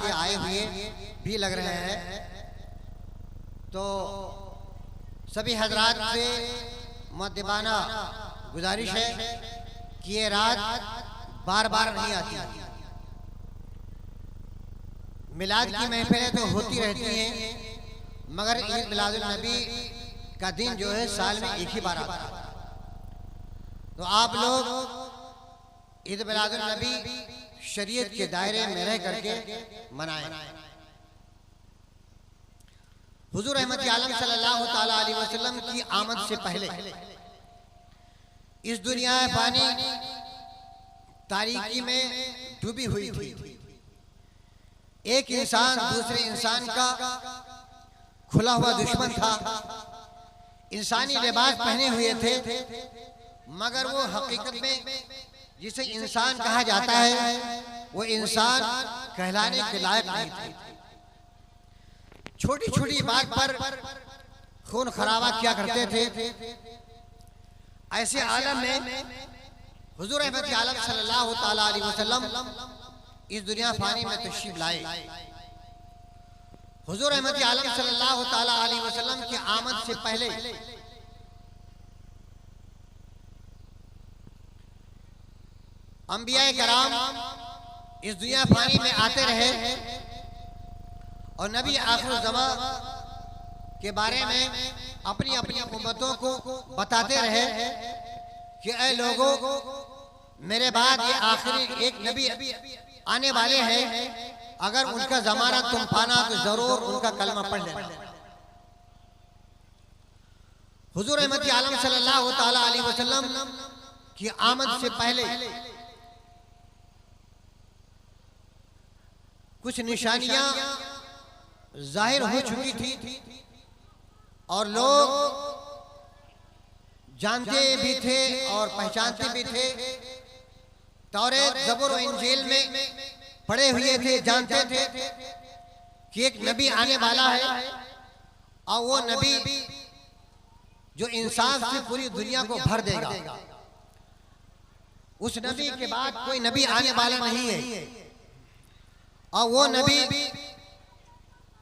के आए हुए भी लग रहे हैं। तो सभी हजरात से मुअद्दिबाना गुजारिश है कि ये रात बार बार नहीं आती। मिलाद की महफिलें तो होती रहती हैं, मगर ईद मिलादुल नबी का दिन जो है साल में एक ही बार आता है। तो आप लोग ईद मिलादुल नबी शरीयत के दायरे में रह करके मनाएं। हुजूर रहमत आलम सल्लल्लाहु ताला अलैहि वसल्लम की आमद से पहले इस दुनिया फानी तारीकी में डूबी हुई थी। एक इंसान दूसरे इंसान का खुला हुआ दुश्मन था। इंसानी लिबास पहने हुए थे, मगर वो हकीकत में जिसे इंसान कहा जाता है वो इंसान कहलाने के लायक नहीं थे। छोटी छोटी बात पर खून खराबा किया करते थे। ऐसे आलम में हुजूर रहमत आलम सल्लल्लाहु ताला अलैहि वसल्लम इस दुनिया फानी में तशरीफ लाए। हुजूर रहमत आलम सल्लल्लाहु ताला अलैहि वसल्लम की आमद से पहले अंबिया कराम इस दुनिया फानी में आते रहे और नबी आखिर ज़मा के बारे में अपनी अपनी उम्मतों को बताते रहे कि ऐ लोगों, मेरे बाद ये आखिरी एक नबी आने वाले हैं, अगर उनका ज़माना तुम पाना तो जरूर उनका कलमा पढ़ लेना। हुजूर रहमत आलम सल्लल्लाहु ताला अलैहि वसल्लम की आमद से पहले कुछ निशानियां जाहिर हो चुकी थी और लोग जानते भी थे और पहचानते भी थे। तौरेत, ज़बूर और इंजील में पढ़े हुए थे, जानते थे कि एक नबी आने वाला है और वो नबी जो इंसाफ से पूरी दुनिया को भर देगा। उस नबी के बाद कोई नबी आने वाला नहीं है और वो नबी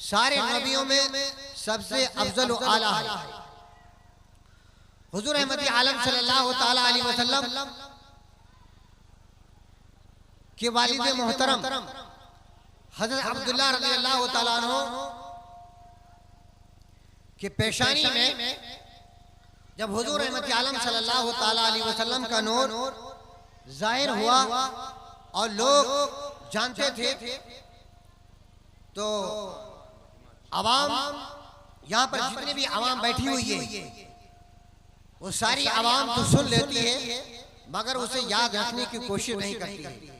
सारे नबियों में सबसे अफजल व आला है। हुजूर रहमत आलम सल्लल्लाहु ताला अलैहि वसल्लम के वालिद मोहतरम हजरत अब्दुल्लाह रज़ियल्लाहु ताला अन्हु के पेशानी में जब हुजूर रहमत आलम सल्लल्लाहु ताला अलैहि वसल्लम का नूर जाहिर हुआ और लोग जानते थे, तो अवाम यहाँ पर जितनी भी अवाम बैठी हुई है वो सारी अवाम तो सुन लेती है, मगर उसे याद रखने की कोशिश नहीं करती है।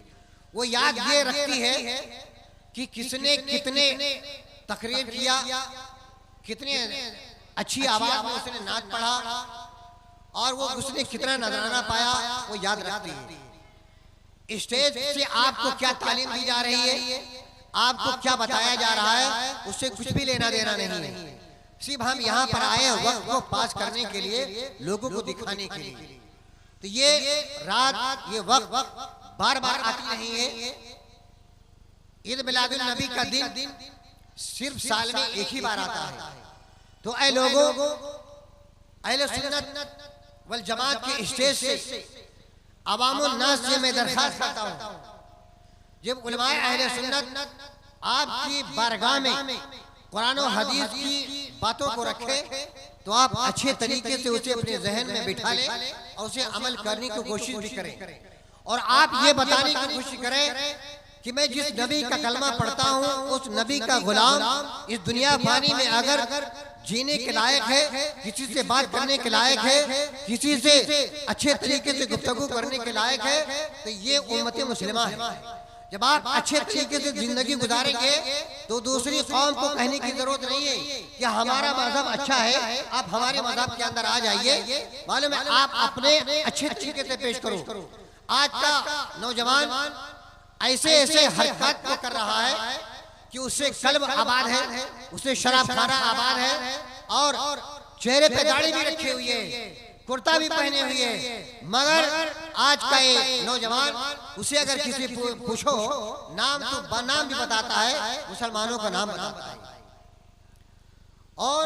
वो याद ये रखती है कि किसने कितने तकरीर किया, कितने अच्छी आवाज में उसने नाच पढ़ा और वो उसने कितना नजराना पाया, वो याद रखती है। स्टेज से आपको क्या तालीम दी जा रही है, आपको क्या बताया जा रहा है, उससे कुछ भी लेना देना नहीं है। सिर्फ हम यहाँ पर आए वक्त को पास करने के लिए, लोगों को दिखाने के लिए। तो ये रात, ये वक्त बार बार आती नहीं है। ईद मिलादुल नबी का दिन सिर्फ साल में एक ही बार आता है। तो ऐ लोगों, अहले सुन्नत वल जमात के स्टेज से अवामुन नास से मैं दरखास्त करता हूँ, जब उलमाए अहले सुन्नत आपकी बारगाह में कुरान और हदीस की बातों को रखे तो आप अच्छे तरीके से उसे अपने जहन में बिठा लें और उसे अमल करने की कोशिश भी करें। और आप ये बताने की कोशिश करें कि मैं जिस नबी का कलमा पढ़ता हूँ उस नबी का गुलाम इस दुनिया फानी में अगर जीने के लायक है, किसी से बात करने के लायक है, किसी से अच्छे तरीके से गुफ्तगू करने के लायक है, तो ये उम्मत मुस्लिमा है। जब आप अच्छे तरीके से जिंदगी गुजारेंगे तो दूसरी कौम को कहने की जरूरत नहीं है कि हमारा मजहब अच्छा है, आप हमारे मजहब के अंदर आ जाइए। मालूम है, आप अपने अच्छे तरीके से पेश करो। आज का नौजवान ऐसे ऐसे हरकत को कर रहा है कि उससे कल्ब आबाद है, उससे शराब खाना आबाद है और चेहरे पे दाढ़ी भी रखी हुई है, कुर्ता भी पहने हुए, मगर आज का ये नौजवान, उसे अगर किसी पूछो नाम तो नाम भी बताता है, मुसलमानों का नाम बताता है। और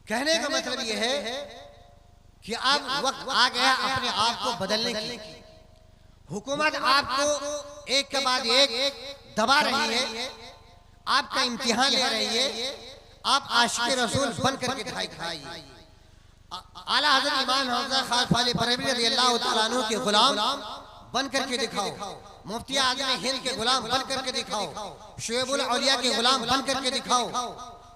कहने का मतलब ये है कि अब वक्त आ गया अपने आप को बदलने की। हुकूमत आपको एक के बाद एक दबा रही है, आपका इम्तिहान ले रही है। आप आशिक़ रसूल बन करके दिखाइए। आला हज़रत इमाम हमज़ा खान ख्वाजा बरेलवी रज़ियल्लाहु तआला अन्हु के गुलाम बन करके दिखाओ, मुफ्ती आज़म हिंद के गुलाम बन करके दिखाओ, शुएबुल औलिया के गुलाम बन करके दिखाओ,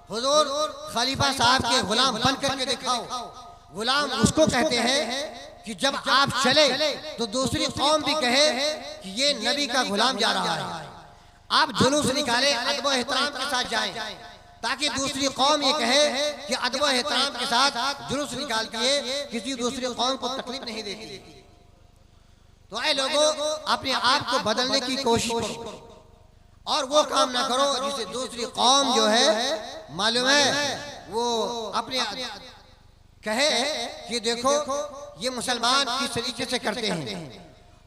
हुजूर खलीफा साहब के गुलाम बन करके दिखाओ। गुलाम उसको कहते हैं कि जब आप चले तो दूसरी कौम भी कहे कि ये नबी का गुलाम जा रहा है। आप जुलूस निकाले, अदब व एहतराम के साथ जाएं, ताकि दूसरी कौम ये कहे कि अदब व एहतराम के साथ जुलूस निकालती है, किसी दूसरी कौम को तकलीफ नहीं देती। तो ऐ लोगों, अपने आप को बदलने की कोशिश करो और वो काम ना करो जिसे दूसरी कौम जो है मालूम है वो अपने कहे कि देखो ये मुसलमान किस तरीके से करते हैं।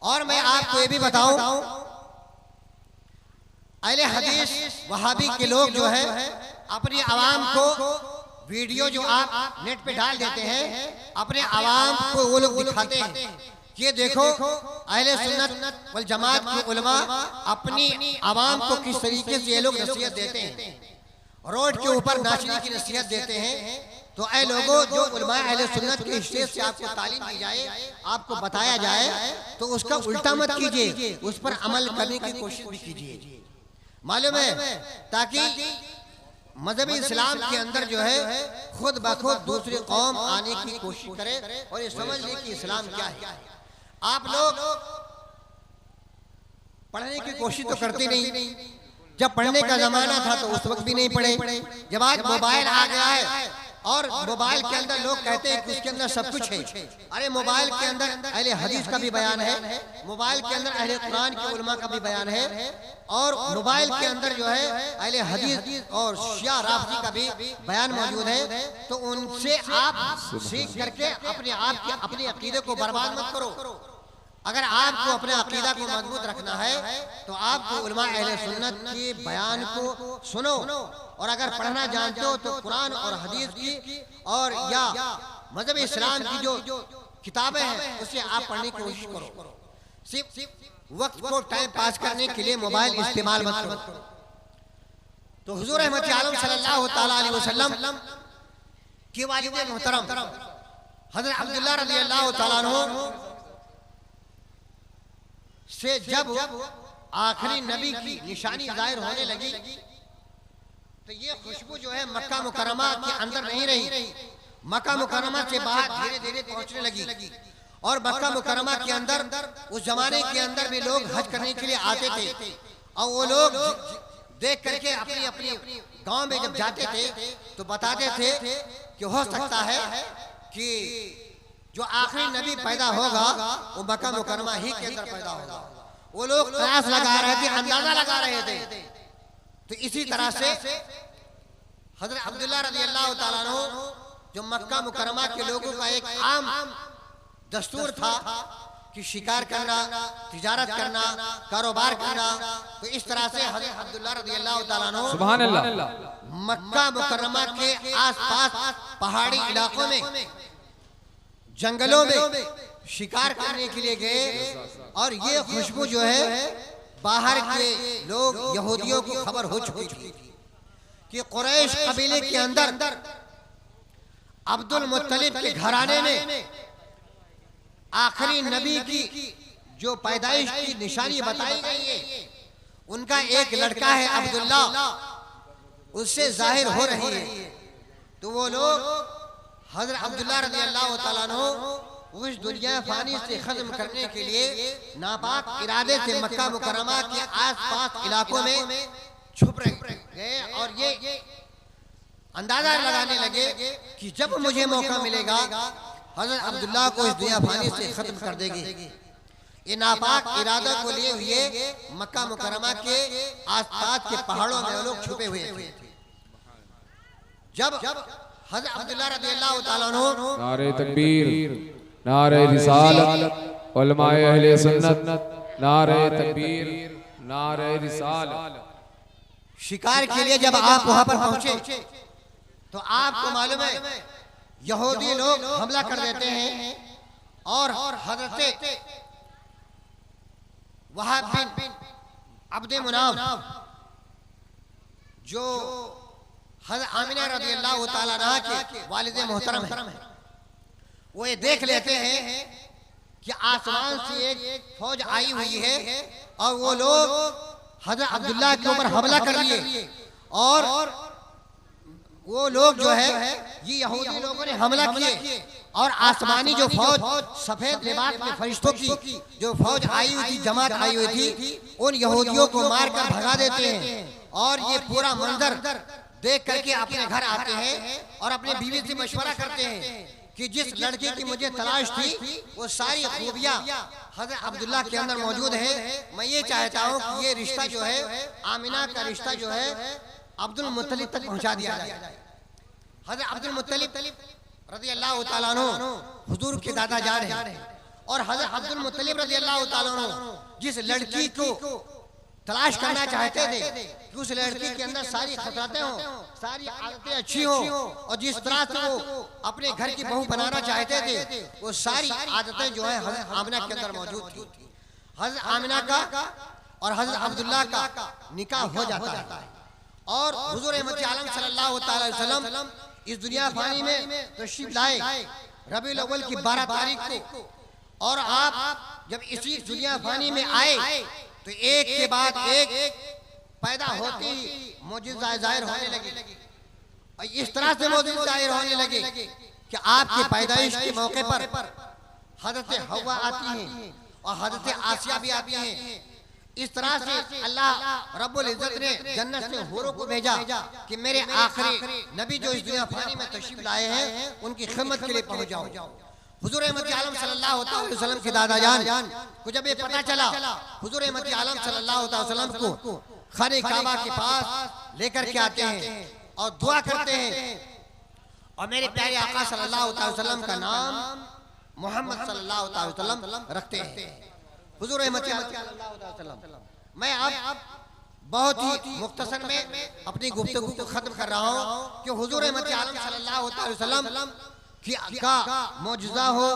और मैं आपको ये भी बताऊं, अहले हदीस वहाबी के लोग जो है अपनी आवाम को वीडियो जो आप नेट पे डाल देते हैं, अपने आवाम को वो लोग दिखाते हैं कि देखो अहले सुन्नत वल जमात के उलमा अपनी आवाम को किस तरीके से ये लोग नसीहत देते हैं, रोड के ऊपर नाचने की नसीहत देते हैं। तो ऐ लोगों, जो उलमा अहले सुन्नत के स्टेज से आपको तालीम दी जाए, आपको बताया जाए, तो उसका उल्टा मत कीजिए, उस पर अमल करने की कोशिश भी कीजिए। मालूम है, ताकि मजहबी इस्लाम के अंदर जो है खुद ब खुद दूसरी कौम आने की कोशिश करे और ये समझ ले कि इस्लाम क्या है। आप लोग पढ़ने की कोशिश तो करते नहीं। जब पढ़ने का जमाना था तो उस वक्त भी नहीं पढ़े। जब आज मोबाइल आ गया है और मोबाइल के अंदर लोग कहते हैं कि उसके अंदर सब कुछ है। अरे मोबाइल के अंदर अहले हदीस का भी बयान है, मोबाइल के अंदर अहले कुरान के उलमा का भी बयान है, और मोबाइल के अंदर जो है अहले हदीस और शिया राफजी का भी बयान मौजूद है। तो उनसे आप सीख करके अपने अकीदे को बर्बाद मत करो। अगर आपको अपने अकीदा को मजबूत रखना है तो आपको उलमा अहले सुन्नत के बयान को सुनो, और अगर पढ़ना जानते हो तो कुरान और हदीस की और या मजहब इस्लाम की जो किताबें हैं उसे आप पढ़ने की कोशिश करो। सिर्फ वक्त को टाइम पास करने के लिए मोबाइल इस्तेमाल मत करो। तो हुजूर रहमत आलम सल्लल्लाहु तआला अलैहि वसल्लम की वालिद मोहतरम हज़रत अब्दुल्लाह रज़ियल्लाहु तआला अन्हु से जब आखिरी नबी की निशानी जाहिर होने लगी तो ये खुशबू जो है मक्का मुकर्रमा के अंदर नहीं रही, मक्का मुकर्रमा से बाहर धीरे धीरे पहुंचने लगी। और मक्का मुकर्रमा के अंदर उस जमाने के अंदर भी लोग हज करने के लिए आते थे, और वो लोग देख करके अपनी अपनी गांव में जब जाते थे तो बताते थे कि हो सकता है कि जो आखिरी नबी पैदा होगा वो मक्का मुकर्रमा ही के अंदर पैदा होगा। वो लोग कयास लगा रहे थे, अंदाजा लगा रहे थे। तो इसी तरह से हज़रत अब्दुल्लाह रज़ियल्लाहु तआला अन्हु, जो मक्का मुकर्रमा के लोगों का एक आम दस्तूर था कि शिकार करना, तिजारत करना, कारोबार करना, तो इस तरह से हज़रत अब्दुल्लाह रज़ियल्लाहु तआला अन्हु सुभान अल्लाह मक्का मुकर्रमा के आसपास पहाड़ी इलाकों में, जंगलों में शिकार करने के लिए गए। और ये खुशबू जो है बाहर के लोग यहूदियों को खबर हो चुकी थी कि कुरैश कबीले के अंदर अब्दुल मुत्तलिब के घराने में आखिरी नबी की जो पैदाइश की निशानी बताई गई है, उनका एक लड़का है अब्दुल्ला, उससे जाहिर हो रही है। तो वो लोग हज़रत अब्दुल्लाह रज़ियल्लाहु तआला अन्हु उस दुनिया फानी से खत्म करने के लिए नापाक इरादे से मक्का मुकर्रमा के आसपास इलाकों में छुप गए, और ये अंदाजा लगाने लगे कि जब मुझे मौका मिलेगा हज़रत अब्दुल्लाह को इस दुनिया फानी से खत्म कर देंगे। ये नापाक इरादा को लिए हुए मक्का मुकर्रमा के आसपास के पहाड़ों में लोग छुपे हुए थे। जब हज़रत अब्दुल्लाह रज़ियल्लाहु तआला अन्हु नारे तकबीर नारे रिसालत, उलमाए अहले सुन्नत, नारे तकबीर, नारे रिसालत। शिकार के लिए जब आप वहां पर पहुंचे तो आपको मालूम है यहूदी लोग हमला कर देते हैं और हजरत वहाब बिन अब्दे मुनाफ जो हज़रत आमिना रज़ी अल्लाह ताला अन्हा के वालिद मोहतरम है, वो ये देख लेते हैं कि आसमान से एक फौज आई हुई है और वो लोग हज़रत अब्दुल्लाह के ऊपर हमला कर लिए और वो लोग जो है ये यहूदी लोगों ने हमला किए और आसमानी जो फौज सफेद लिबास में फरिश्तों की जो फौज आई हुई थी, जमात आई हुई थी, उन यहूदियों को मारकर भगा देते हैं। और ये पूरा मंजर देख करके अपने घर आते हैं और अपने बीवी से मशवरा करते हैं कि जिस लड़के की मुझे तलाश थी वो सारी खूबियां हज़रत अब्दुल्लाह के अंदर मौजूद है। मैं ये चाहता हूँ कि ये रिश्ता जो है आमिना का रिश्ता जो है अब्दुल मुत्तलिब तक पहुंचा दिया जाए। हज़रत अब्दुल मुत्तलिब रज़ी अल्लाह ताला अन्हु हुजूर के दादा जान हैं और हज़रत अब्दुल मुत्तलिब रज़ी अल्लाह ताला अन्हु जिस लड़की को तलाश करना चाहते थे कि उस लड़की के अंदर सारी खतरातें हों, सारी आदतें अच्छी हों और जिस तरह से वो अपने घर की बहू बनाना चाहते थे वो सारी आदतें जो है हज़रत आमिना के अंदर मौजूद थी। हज़रत आमिना का और हज़रत अब्दुल्लाह का निकाह हो जाता है और हुजूर रहमत आलम सल्लल्लाहु अलैहि वसल्लम इस दुनिया फानी में तशरीफ लाए रबीउल अव्वल की 12 तारीख को। और आप जब इसी दुनिया फानी में आए तो एक के बाद एक पैदा होती ही मौजूदा जाहिर होने लगी और इस तरह से मौजूद जाहिर होने लगे कि आपकी पैदाइश के मौके पर हज़रत हव्वा आती हैं और हज़रत आसिया भी आती हैं। इस तरह से अल्लाह रब्बुल इज्जत ने जन्नत से हूरों को भेजा कि मेरे आखिरी नबी जो इस दुनिया फानी में तशरीफ लाए हैं उनकी खिदमत के लिए पहुंच जाओ। हुजूर रहमत आलम सल्लल्लाहु अलैहि वसल्लम के दादा जान को जब ये पता चला, हुजूर रहमत आलम सल्लल्लाहु अलैहि वसल्लम को खाने काबा के पास लेकर के आते हैं और दुआ करते हैं और मेरे प्यारे आका सल्लल्लाहु अलैहि वसल्लम का नाम मोहम्मद सल्लल्लाहु अलैहि वसल्लम रखते हैं। हुजूर रहमत सल्लल्लाहु अलैहि वसल्लम मैं अब बहुत ही मुख्तसर में अपनी गुफ्तगू को खत्म कर रहा हूँ कि हुजूर रहमत आलम सल्लल्लाहु अलैहि वसल्लम का मौजूदा हो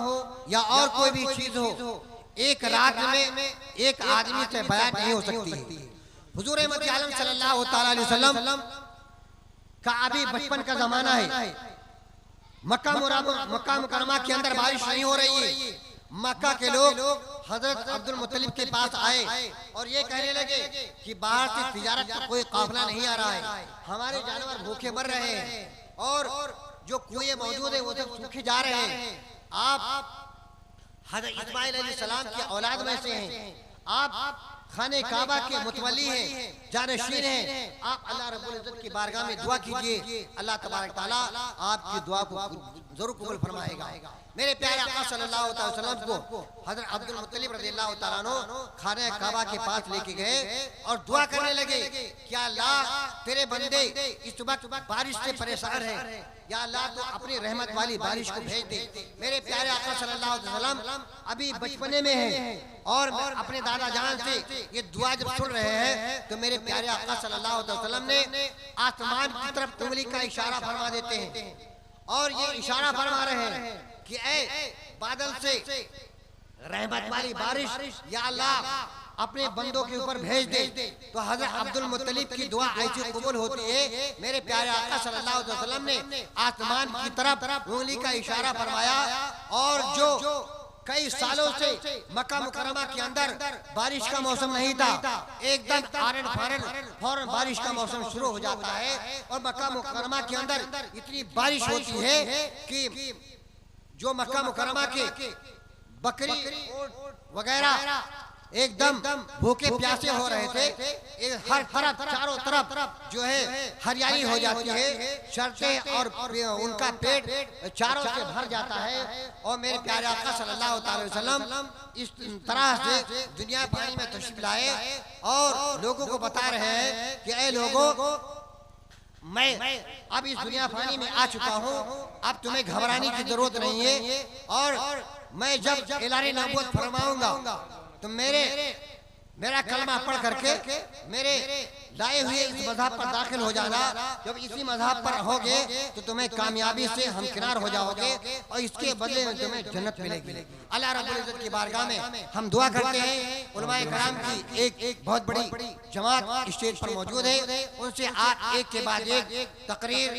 या और कोई भी चीज हो, एक रात में एक आदमी से बयान नहीं हो सकती। हुजूर रहमत आलम सल्लल्लाहु अलैहि वसल्लम का अभी बचपन का जमाना है। मक्का मुकर्रमा के अंदर बारिश नहीं हो रही है। मक्का के लोग हजरत अब्दुल मुत्तलिब के पास आए और ये कहने लगे कि बाहर से तिजारत का कोई काफिला नहीं आ रहा है, हमारे जानवर भूखे मर रहे हैं और जो कुएं मौजूद है वो सब सूखे जा रहे हैं। आप हजरत इस्माइल अलैहिस्सलाम की औलाद में से हैं, आप खाने काबा के मुतवल्ली हैं, जानशीन हैं। आप अल्लाह रब्बुल इज्जत की बारगाह में दुआ कीजिए, अल्लाह तबारक तआला आपकी दुआ को जरूर कबूल फरमाएगा। मेरे प्यारे आका सल्लल्लाहु अलैहि वसल्लम को हजरत अब्दुल मुत्तलिब रज़ियल्लाहु ताला अन्हु खाने काबा के पास लेके गए और दुआ करने लगे कि अल्लाह तेरे बंदे इस वक्त बारिश से परेशान हैं, या अल्लाह तो अपनी रहमत वाली बारिश को भेज दे। मेरे प्यारे आका सल्लल्लाहु अलैहि वसल्लम अभी बचपने में हैं और अपने दादा जान से ये दुआ जब सुन रहे हैं तो मेरे प्यारे आका सल्लल्लाहु अलैहि वसल्लम ने आसमान की तरफ उंगली का इशारा फरमा देते हैं और ये इशारा फरमा रहे हैं कि ऐ बादल से रहमत वाली बारिश या अल्लाह अपने बंदों के ऊपर भेज दे। तो हजरत अब्दुल मुत्तलिब की दुआ ऐसी कबूल होती है। मेरे प्यारे आका सल्लल्लाहु अलैहि वसल्लम ने आसमान की तरफ उंगली का इशारा फरमाया और जो कई सालों से मक्का मुकर्रमा के अंदर बारिश का मौसम नहीं था, एकदम आरन फारन फौरन बारिश का मौसम शुरू हो जाता है और मक्का मुकर्रमा के अंदर इतनी बारिश होती है कि जो मक्का मुकर्रमा के बकरी वगैरह एकदम भूखे प्यासे हो रहे थे, हर तरफ चारों तरफ जो है हरियाली हो जाती है, शर्तें और उनका पेट चारों से भर जाता है। और मेरे प्यारे आका सल्लल्लाहु अलैहि वसल्लम इस तरह से दुनिया पानी में तशरीफ लाए और लोगों को बता रहे हैं कि ऐ लोगों, मैं अब इस दुनिया फानी में आ चुका हूँ, अब तुम्हें घबराने की जरूरत नहीं है और मैं जब एलान नबूवत फरमाऊंगा तो मेरा कलमा पढ़ करके मेरे लाए हुए इस मजहब पर दाखिल हो जाना। जब इसी मजहब पर रहोगे तो तुम्हें कामयाबी से हमकिनार हो जाओगे और इसके बदले में तुम्हें जन्नत मिलेगी। अल्लाह रब्बुल इज्जत की बारगाह में हम दुआ करते हैं। उलमाए कराम की एक बहुत बड़ी जमात स्टेज पर मौजूद है, उनसे आप एक के बाद एक तकरीर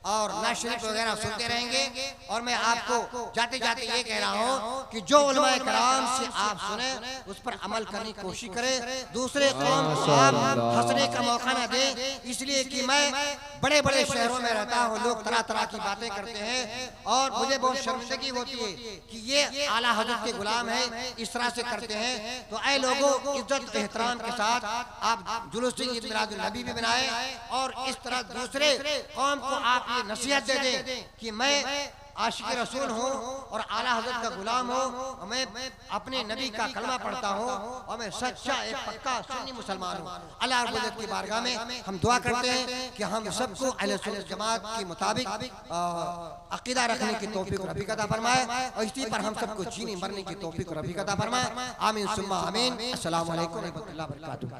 और नात शरीफ वगैरह सुनते रहेंगे। और मैं आपको जाते जाते ये कह रहा हूँ कि जो उलमाए कराम से आप सुने उस पर अमल करने की कोशिश करें, दूसरे कौम को आप हंसने का मौका ना दें। इसलिए कि मैं बड़े बड़े शहरों में रहता हूँ, लोग तरह तरह की बातें करते हैं और मुझे बहुत शर्मिंदगी होती है कि ये आला हज़रत के गुलाम है, इस तरह से करते हैं। तो ऐ लोगों, इज्जत एहतराम के साथ आप जुलूस ईद मिलादुन नबी भी बनाए और इस तरह दूसरे कौम को आप ये नसीहत दे दें कि मैं आशिक रसूल हूँ और आला हज़रत का गुलाम हूँ, मैं अपने नबी का कलमा पढ़ता हूँ और मैं सच्चा एक पक्का सुन्नी मुसलमान हूँ। अल्लाह रब्बुल इज्जत की बारगाह में हम दुआ करते हैं कि हम सबको अहले सुन्नत जमात के मुताबिक अकीदा रखने की तौफीक रब्बी अता फरमाए और इसी पर हम सबको जीने मरने की तौफीक रब्बी अता फरमाए। आमीन सुम्मा आमीन। अस्सलामु अलैकुम व रहमतुल्लाहि व बरकातुहू।